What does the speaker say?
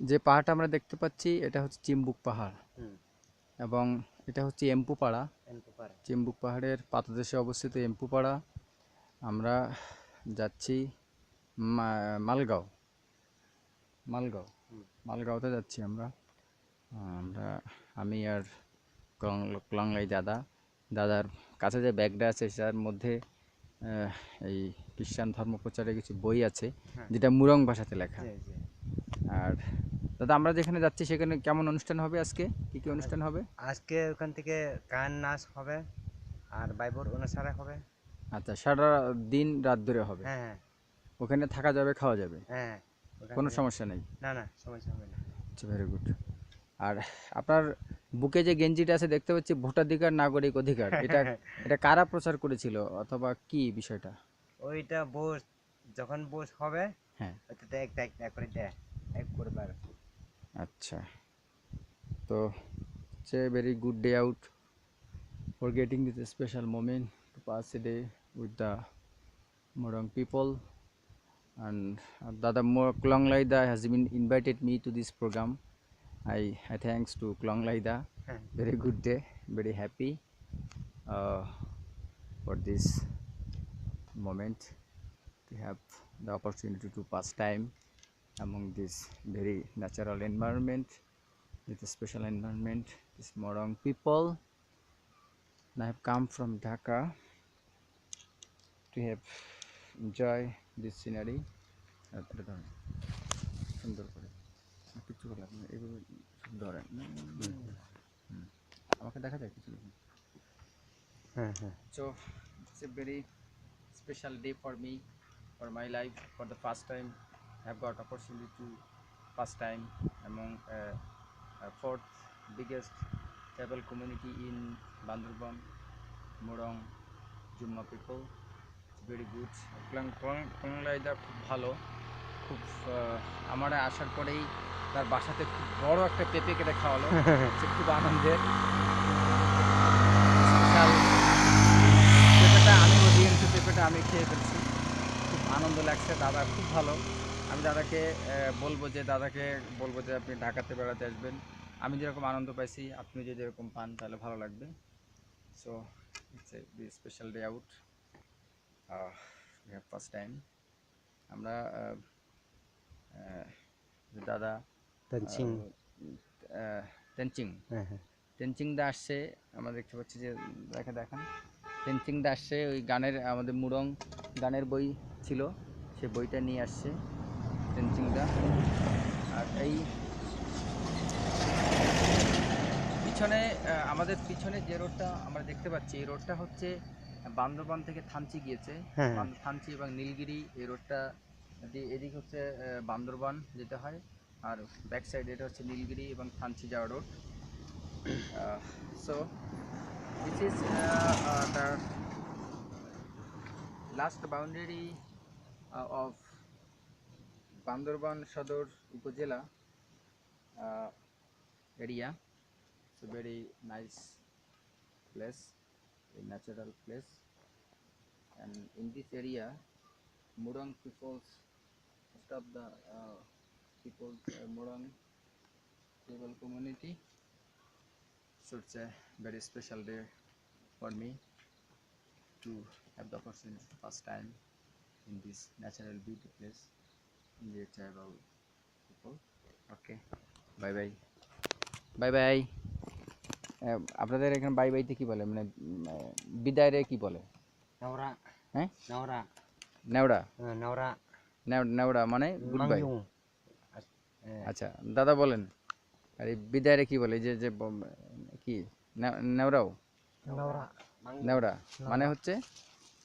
যে পাহাড়টা আমরা দেখতে পাচ্ছি এটা হচ্ছে চিম্বুক পাহাড় হুম। এবং এটা হচ্ছে এম্পুপাড়া। এনপুপাড়া। চিম্বুক পাহাড়ের পাদদেশে অবস্থিত এম্পুপাড়া। আমরা যাচ্ছি মালগাঁও মালগাঁও হুম। মালগাঁওতে যাচ্ছি আমরা। আমরা আমি আর ক্লংলাই দাদার কাছে যে ব্যাগটা আছে সেটার মধ্যে এই খ্রিস্টান ধর্ম প্রচারের কিছু বই আছে, হ্যাঁ। যেটা মুরং ভাষাতে লেখা। জি জি। আর দাদা আমরা যেখানে যাচ্ছি সেখানে কেমন অনুষ্ঠান হবে আজকে? কী কী অনুষ্ঠান হবে? আজকে ওখান থেকে গান নাচ হবে আর বাইবল অনুষ্ঠান হবে। আচ্ছা, সারা দিন রাত ধরে হবে? হ্যাঁ হ্যাঁ ওখানে থাকা যাবে, খাওয়া যাবে, হ্যাঁ। ওখান কোনো থেকে সমস্যা নেই? না না সমস্যা হবে না। আচ্ছা, ভেরি গুড। আর আপনার বুকে যে গেঞ্জিটা আছে দেখতে পাচ্ছি ভোটাধিকার নাগরিক অধিকার, এটা এটা কারা প্রচার করেছিল অথবা কি বিষয়টা? ওইটা বোস যখন বোস হবে হ্যাঁ। ওইটাতে একটা একটা করে দেয় এক করবার। আচ্ছা, তো it's a very good day out for getting this special moment to pass a day with the Morang people. And Dada Klong Laida has been invited me to this program. I thanks to Klong Laida. হ্যাঁ। Very good day, very happy uh, for this moment to have the opportunity to pass time among this very natural environment, with a special environment, this Morong people. And I have come from Dhaka to have enjoy this scenery. সুন্দর করে কিছু হলো আপনি এইভাবে ধরেন, আমাকে দেখা যায় কিছু। হ্যাঁ হ্যাঁ। So it's a very special day for me, for my life. For the first time I have got opportunity to pass time among fourth biggest tribal community in Bandarbam, Morong Jumma people. It's very good. Klanglaida খুব ভালো, খুব আমার আসার পরেই তার বাসাতে খুব বড় একটা পেঁপে কেটে খাওয়ালো। সে খুব আনন্দের। স্পেশাল পেঁপেটা আমি অধিকাংশ পেঁপেটা আমি খেয়ে ফেলছি, খুব আনন্দ লাগছে। দাদা খুব ভালো। আমি দাদাকে বলবো যে আপনি ঢাকাতে বেড়াতে আসবেন, আমি যেরকম আনন্দ পাইছি আপনি যদি এরকম পান তাহলে ভালো লাগবে। So it's a special day out, we have first time. আমরা দাদা তানচিং। তেনচিং হ্যাঁ হ্যাঁ। তেনচিংদা আসছে, আমরা দেখতে পাচ্ছি যে দেখান তেনচিংদা আসছে, ওই গানের আমাদের মুরং গানের বই ছিল, সে বইটা নিয়ে আসছে তেনচিংদা। আর এই পিছনে আমাদের পিছনে যে রোডটা আমরা দেখতে পাচ্ছি, এই রোডটা হচ্ছে বান্দরবান থেকে থানচি গিয়েছে। হ্যাঁ হ্যাঁ। থানচি এবং নীলগিরি এই রোডটা এদিক হচ্ছে বান্দরবান যেতে হয়, আর ব্যাক সাইড এটা হচ্ছে নীলগিরি এবং থানচি যাওয়া road. So this is the last boundary of Bandarban সদর উপজেলা area. It's a very nice place, a natural place, and in this area Murang peoples, most of the people Murang tribal community. So it's a very special day for me to have the opportunity to pass time in this natural beauty place in the tribal people. Okay, bye bye. Bye bye. আপনাদের এখানে by বাইতে কি বলে, মানে বিদায় রে কি বলে? নওরা। হ্যাঁ, নওরা। নেওড়া। নওরা। নেওড়া মানে গুড বাই। আচ্ছা দাদা বলেন, আর এই বিদায় রে কি বলে? যে যে কি নেওড়াও? নওরা। নেওড়া মানে হচ্ছে